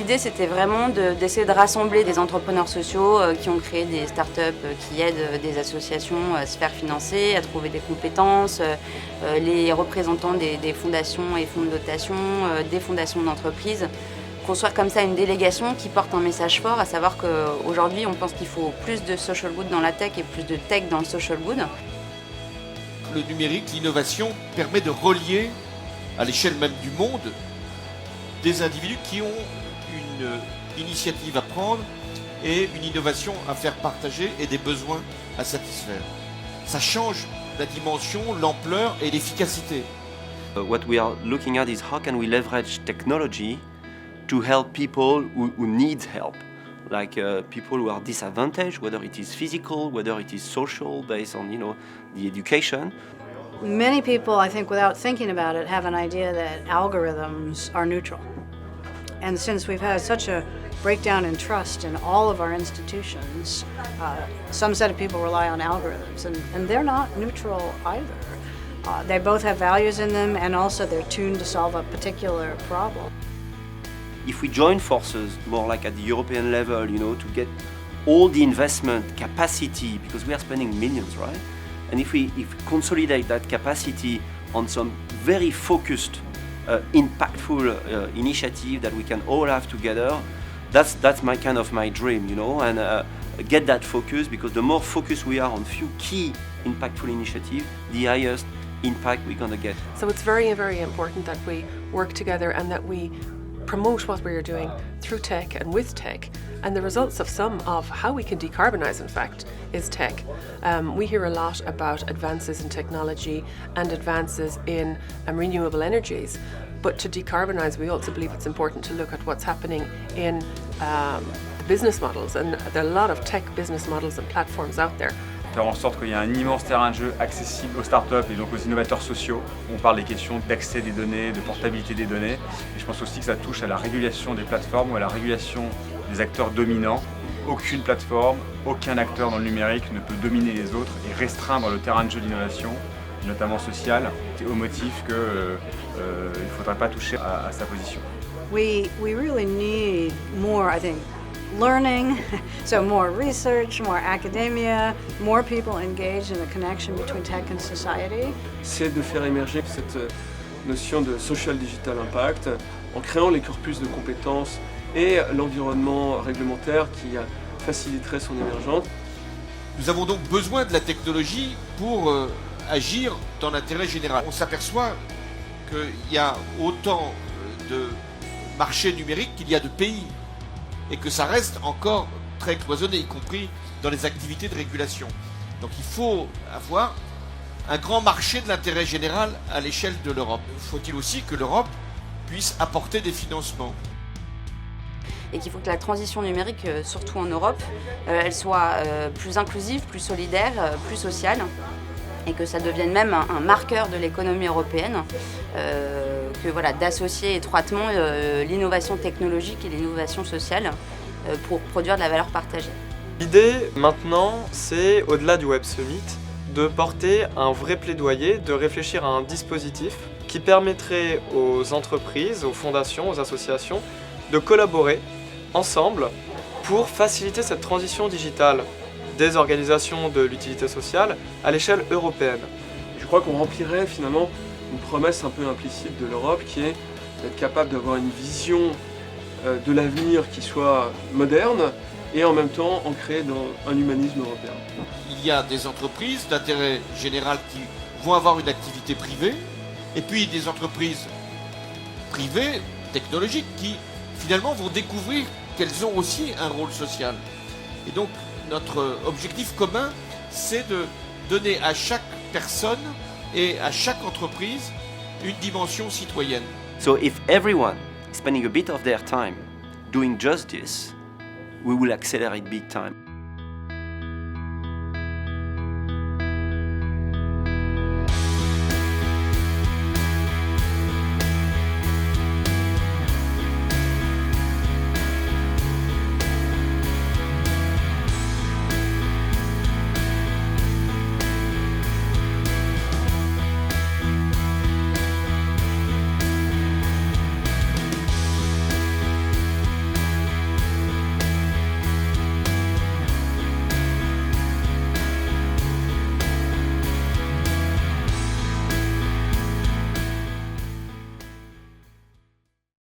l'idée, c'était vraiment d'essayer de rassembler des entrepreneurs sociaux qui ont créé des startups qui aident des associations à se faire financer, à trouver des compétences, les représentants des fondations et fonds de dotation, des fondations d'entreprises. Construire comme ça une délégation qui porte un message fort, à savoir qu'aujourd'hui, on pense qu'il faut plus de social good dans la tech et plus de tech dans le social good. Le numérique, l'innovation permet de relier à l'échelle même du monde des individus qui ont une initiative à prendre et une innovation à faire partager et des besoins à satisfaire. Ça change la dimension, l'ampleur et l'efficacité. What we are looking at is how can we leverage technology to help people who need help, like people who are disadvantaged, whether it is physical, whether it is social, based on the education. Many people, I think, without thinking about it, have an idea that algorithms are neutral. And since we've had such a breakdown in trust in all of our institutions, some set of people rely on algorithms, and they're not neutral either. They both have values in them, and also they're tuned to solve a particular problem. If we join forces more like at the European level, to get all the investment capacity, because we are spending millions, right? And if we consolidate that capacity on some very focused, impactful initiative that we can all have together, that's my kind of my dream, and get that focus, because the more focused we are on few key impactful initiatives, the highest impact we're going to get. So it's very, very important that we work together and that we promote what we are doing through tech and with tech, and the results of some of how we can decarbonize, in fact, is tech. We hear a lot about advances in technology and advances in renewable energies, but to decarbonize, we also believe it's important to look at what's happening in business models, and there are a lot of tech business models and platforms out there. Faire en sorte qu'il y ait un immense terrain de jeu accessible aux startups et donc aux innovateurs sociaux. On parle des questions d'accès des données, de portabilité des données. Et je pense aussi que ça touche à la régulation des plateformes ou à la régulation des acteurs dominants. Aucune plateforme, aucun acteur dans le numérique ne peut dominer les autres et restreindre le terrain de jeu d'innovation, notamment social, au motif qu'il ne faudrait pas toucher à sa position. We really need more, I think, learning, so more research, more academia, more people engaged in the connection between tech and society. C'est de faire émerger cette notion de social digital impact en créant les corpus de compétences et l'environnement réglementaire qui faciliterait son émergence. Nous avons donc besoin de la technologie pour agir dans l'intérêt général. On s'aperçoit qu'il y a autant de marchés numériques qu'il y a de pays, et que ça reste encore très cloisonné, y compris dans les activités de régulation. Donc il faut avoir un grand marché de l'intérêt général à l'échelle de l'Europe. Faut-il aussi que l'Europe puisse apporter des financements. Et qu'il faut que la transition numérique, surtout en Europe, elle soit plus inclusive, plus solidaire, plus sociale, et que ça devienne même un marqueur de l'économie européenne, d'associer étroitement l'innovation technologique et l'innovation sociale pour produire de la valeur partagée. L'idée maintenant, c'est, au-delà du Web Summit, de porter un vrai plaidoyer, de réfléchir à un dispositif qui permettrait aux entreprises, aux fondations, aux associations de collaborer ensemble pour faciliter cette transition digitale des organisations de l'utilité sociale à l'échelle européenne. Je crois qu'on remplirait finalement une promesse un peu implicite de l'Europe qui est d'être capable d'avoir une vision de l'avenir qui soit moderne et en même temps ancrée dans un humanisme européen. Il y a des entreprises d'intérêt général qui vont avoir une activité privée, et puis des entreprises privées, technologiques, qui finalement vont découvrir qu'elles ont aussi un rôle social. Et donc notre objectif commun, c'est de donner à chaque personne et à chaque entreprise une dimension citoyenne. So if everyone is spending a bit of their time doing just this, we will accelerate big time.